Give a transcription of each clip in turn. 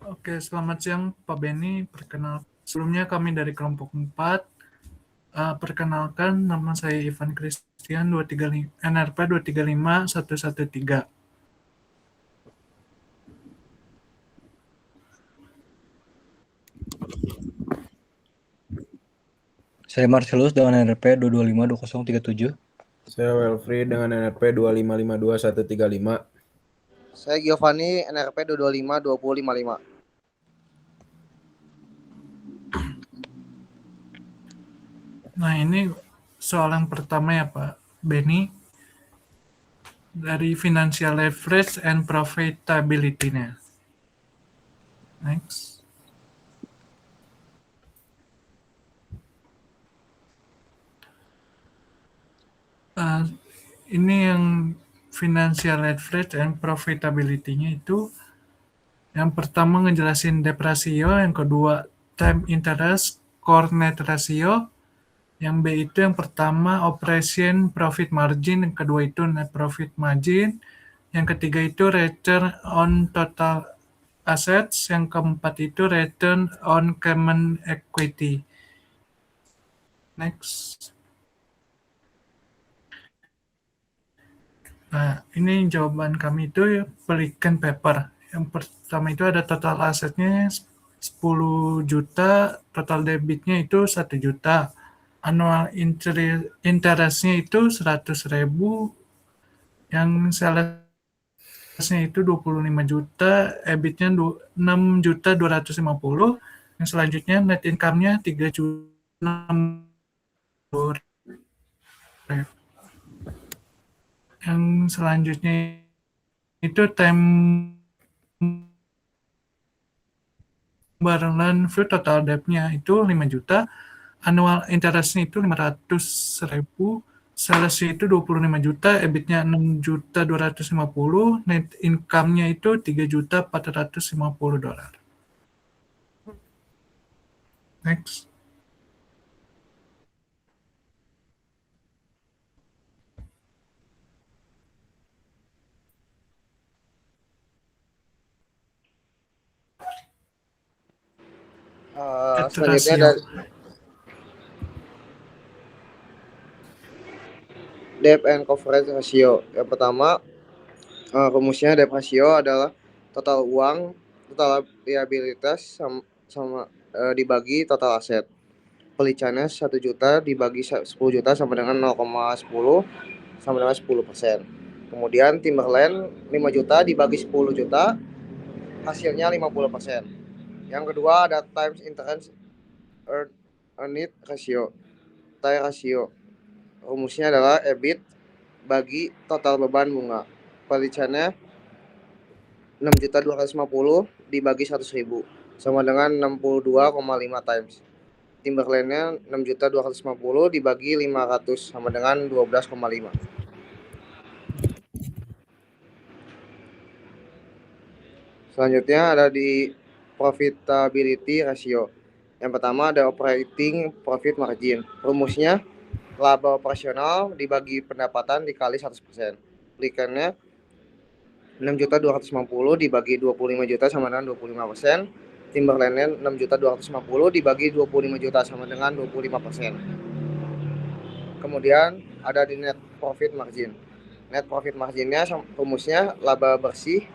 Oke, selamat siang Pak Beni. Sebelumnya kami dari kelompok 4. Perkenalkan, nama saya Ivan Christian, 235, NRP 235113. Saya Marcelus dengan NRP 2252037. Saya Welfrey dengan NRP 2552135. Saya Giovanni, NRP 2252055. Nah, ini soal yang pertama ya Pak Beni, dari financial leverage and profitability-nya. Next. Ini yang financial leverage and profitability-nya itu yang pertama ngejelasin debt ratio, yang kedua time interest, core net ratio, yang B itu yang pertama operation profit margin, yang kedua itu net profit margin, yang ketiga itu return on total assets, yang keempat itu return on common equity. Next. Nah, ini jawaban kami itu berikan paper. Yang pertama itu ada total asetnya 10 juta, total debitnya itu 1 juta, annual interestnya itu 100.000, yang salesnya itu 25 juta, EBIT-nya 6 juta 250, yang selanjutnya net income-nya 3 juta. Yang selanjutnya itu time barengan full total debt-nya itu 5 juta, annual interest-nya itu 500.000, sales-nya itu 25 juta, EBIT-nya 6 juta 250, net income-nya itu 3 juta 450 dolar. Next. Selanjutnya ada debt and coverage ratio. Yang pertama, rumusnya debt ratio adalah total uang, total liabilitas sama dibagi total aset. Pelicannya 1 juta dibagi 10 juta sama dengan 0,10 sama dengan 10%. Kemudian timberland 5 juta dibagi 10 juta, hasilnya 50%. Yang kedua ada times interest earned ratio, TIE ratio. Rumusnya adalah EBIT bagi total beban bunga. Pelicannya 6.250 dibagi 100.000 sama dengan 62,5 times. Timberlandnya 6.250 dibagi 500 sama dengan 12,5. Selanjutnya ada di profitability ratio. Yang pertama ada operating profit margin. Rumusnya laba operasional dibagi pendapatan dikali 100%. Belikannya 6.250 dibagi 25 juta sama dengan 25%. Timberlandnya 6.250 dibagi 25 juta sama dengan 25%. Kemudian ada di net profit margin. Net profit marginnya rumusnya laba bersih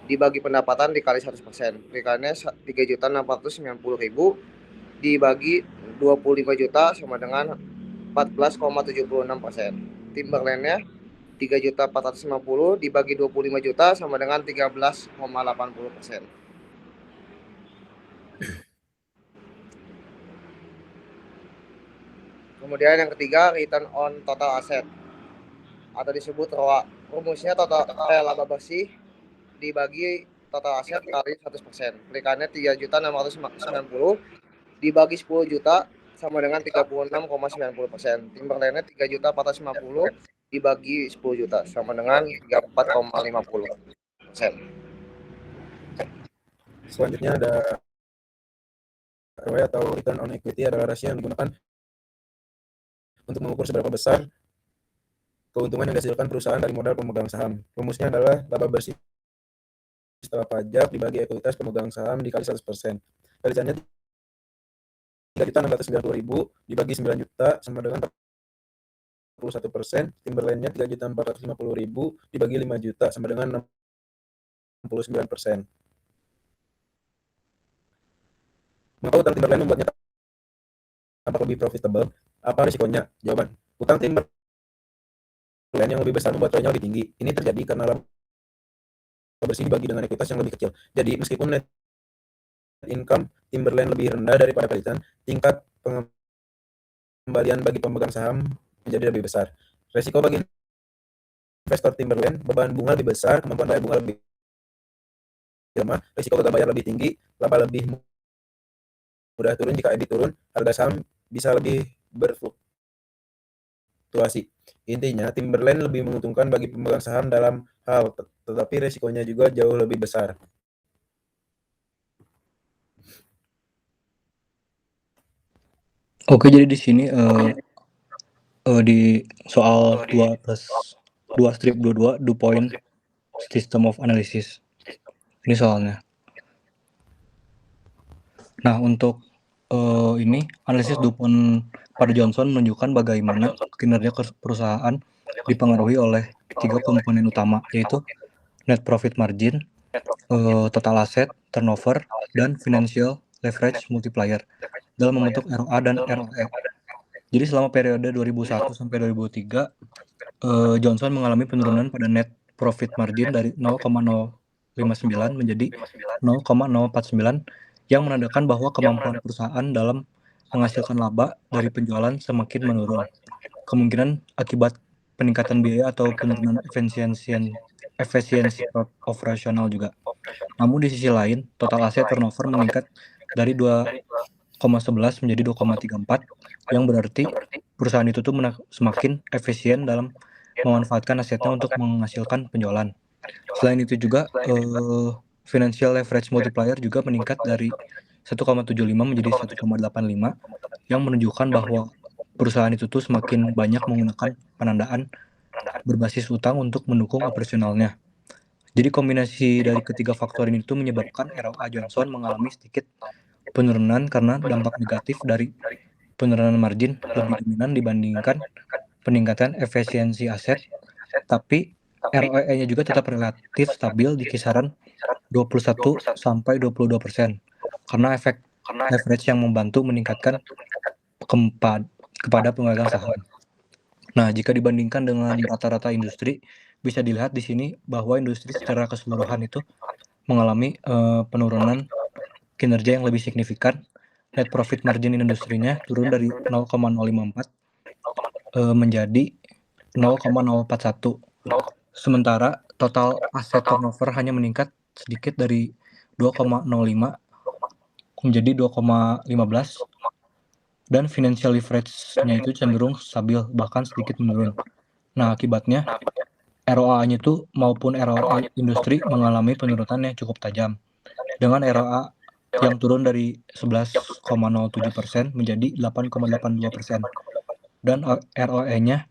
dibagi pendapatan dikali 100%. Belikannya 3.690.000 dibagi 25 juta sama dengan 14,76%. Timberlandnya 3.450 dibagi 25 juta sama dengan 13,80%. Kemudian yang ketiga return on total asset atau disebut ROA. Rumusnya total laba bersih dibagi total aset kali 100%. Belikannya 3.690 dibagi 10 juta sama dengan 36,90%. Timberlandnya 3.450 dibagi 10 juta sama dengan 34,50%. Selanjutnya ada ROE atau return on equity, adalah rasio yang digunakan untuk mengukur seberapa besar keuntungan yang dihasilkan perusahaan dari modal pemegang saham. Rumusnya adalah laba bersih setelah pajak dibagi ekuitas pemegang saham dikali 100%. Barisannya 3.690.000 dibagi 9 juta sama dengan 41%. Timberland-nya 3.450.000 dibagi 5 juta sama dengan 69%. Mengapa utang Timberland membuatnya tampak lebih profitable? Apa risikonya? Jawaban: utang Timberland yang lebih besar membuat ROE-nya lebih tinggi. Ini terjadi karena laba bersih dibagi dengan ekuitas yang lebih kecil. Jadi meskipun net income Timberland lebih rendah daripada Pelican, tingkat pengembalian bagi pemegang saham menjadi lebih besar. Resiko bagi investor Timberland: beban bunga lebih besar, kemampuan bayar bunga lebih lemah, risiko gagal bayar lebih tinggi, laba lebih mudah turun jika EBIT turun, harga saham bisa lebih berfluktuasi. Intinya, Timberland lebih menguntungkan bagi pemegang saham dalam hal, tetapi risikonya juga jauh lebih besar. Oke, jadi di sini di soal 2+2 do point system of analysis. Ini soalnya. Nah, untuk ini analisis Dupont pada Johnson menunjukkan bagaimana kinerja perusahaan dipengaruhi oleh 3 komponen utama, yaitu net profit margin, total asset turnover, dan financial leverage multiplier dalam membentuk ROA dan ROE. Jadi selama periode 2001 sampai 2003, Johnson mengalami penurunan pada net profit margin dari 0,059 menjadi 0,049 yang menandakan bahwa kemampuan perusahaan dalam menghasilkan laba dari penjualan semakin menurun. Kemungkinan akibat peningkatan biaya atau penurunan efisiensi operasional juga. Namun di sisi lain, total aset turnover meningkat dari 2,11 menjadi 2,34, yang berarti perusahaan itu tuh semakin efisien dalam memanfaatkan asetnya untuk menghasilkan penjualan. Selain itu juga financial leverage multiplier juga meningkat dari 1,75 menjadi 1,85, yang menunjukkan bahwa perusahaan itu tuh semakin banyak menggunakan penandaan berbasis utang untuk mendukung operasionalnya. Jadi kombinasi dari ketiga faktor ini tuh menyebabkan ROA Johnson mengalami sedikit penurunan karena dampak negatif dari penurunan margin lebih dominan dibandingkan peningkatan efisiensi aset, tapi ROE-nya juga tetap relatif stabil di kisaran 21 sampai 22% karena efek leverage yang membantu meningkatkan kepada pemegang saham. Nah, jika dibandingkan dengan rata-rata industri, bisa dilihat di sini bahwa industri secara keseluruhan itu mengalami penurunan kinerja yang lebih signifikan. Net profit margin industrinya turun dari 0,054 menjadi 0,041. Sementara total aset turnover hanya meningkat sedikit dari 2,05 menjadi 2,15, dan financial leverage-nya itu cenderung stabil bahkan sedikit menurun. Nah, akibatnya ROA-nya itu maupun ROE industri mengalami penurunan yang cukup tajam, dengan ROA yang turun dari 11,07% menjadi 8,82%, dan ROE-nya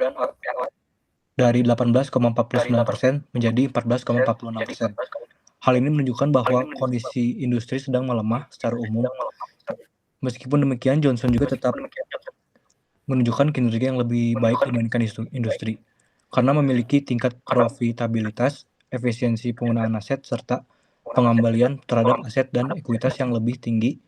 dari 18,49% menjadi 14,46%. Hal ini menunjukkan bahwa kondisi industri sedang melemah secara umum. Meskipun demikian, Johnson juga tetap menunjukkan kinerja yang lebih baik dibandingkan industri, karena memiliki tingkat profitabilitas, efisiensi penggunaan aset, serta pengembalian terhadap aset dan ekuitas yang lebih tinggi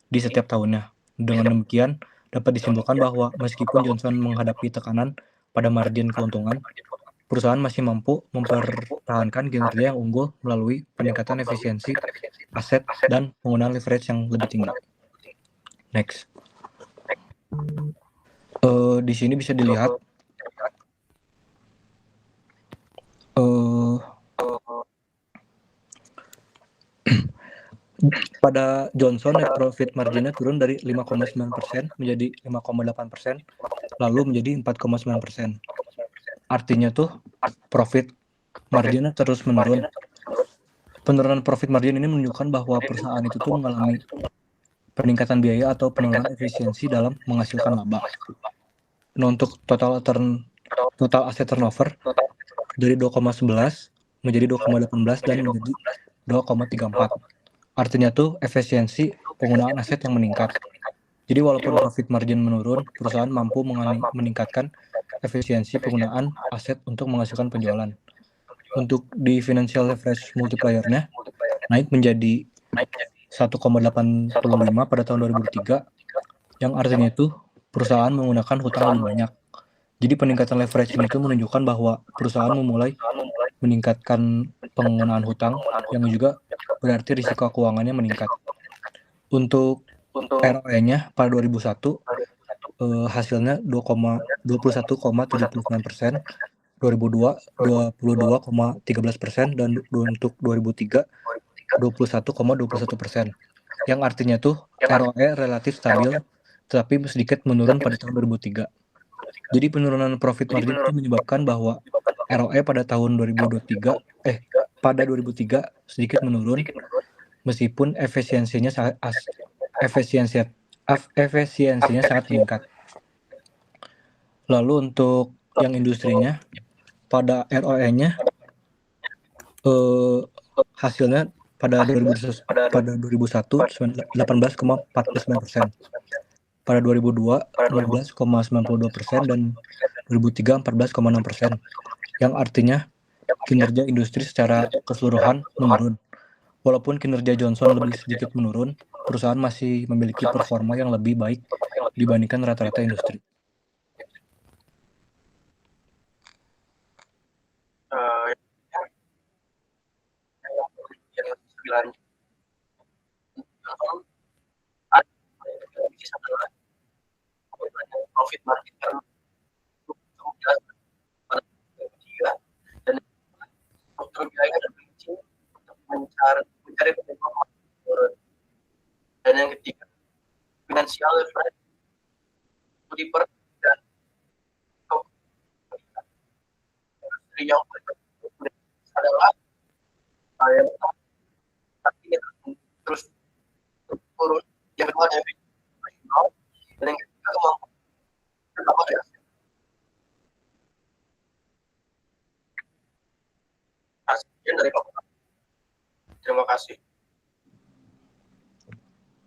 di setiap tahunnya. Dengan demikian, dapat disimpulkan bahwa meskipun Johnson menghadapi tekanan pada margin keuntungan, perusahaan masih mampu mempertahankan kinerja yang unggul melalui peningkatan efisiensi aset dan penggunaan leverage yang lebih tinggi. Next. Di sini bisa dilihat pada Johnson net profit marginnya turun dari 5,9% menjadi 5,8%, lalu menjadi 4,9%. Artinya tuh profit marginnya terus menurun. Penurunan profit margin ini menunjukkan bahwa perusahaan itu tuh mengalami peningkatan biaya atau penurunan efisiensi dalam menghasilkan laba. Nah, untuk total asset turnover dari 2,11 menjadi 2,18 dan menjadi 2,34. Artinya tuh efisiensi penggunaan aset yang meningkat. Jadi walaupun profit margin menurun, perusahaan mampu meningkatkan efisiensi penggunaan aset untuk menghasilkan penjualan. Untuk di financial leverage multiplier-nya naik menjadi 1,85 pada tahun 2003, yang artinya itu perusahaan menggunakan hutang lebih banyak. Jadi peningkatan leverage ini tuh menunjukkan bahwa perusahaan memulai meningkatkan penggunaan hutang, yang juga berarti risiko keuangannya meningkat. Untuk ROE-nya pada 2001 hasilnya 21,79%, 2002 22,13%, dan untuk 2003 21,21%. Yang artinya tuh ROE relatif stabil tetapi sedikit menurun pada tahun 2003. Jadi penurunan profit margin itu menyebabkan bahwa ROE pada tahun 2003 sedikit menurun meskipun efisiensinya sangat meningkat. Lalu untuk yang industrinya pada ROE-nya hasilnya pada 2001 18,49%, pada 2002 16,92%, dan 2003 14,6%, yang artinya kinerja industri secara keseluruhan menurun. Walaupun kinerja Johnson lebih sedikit menurun, perusahaan masih memiliki performa yang lebih baik dibandingkan rata-rata industri. Profit margin karena dan dokter biaya dan untuk mencari penyebab turun. Dan yang ketiga, financial leverage multiplier dan yang adalah yang terus turun. Yang kedua ada dan yang ketiga kemampuan sekian dari Bapak. Terima kasih.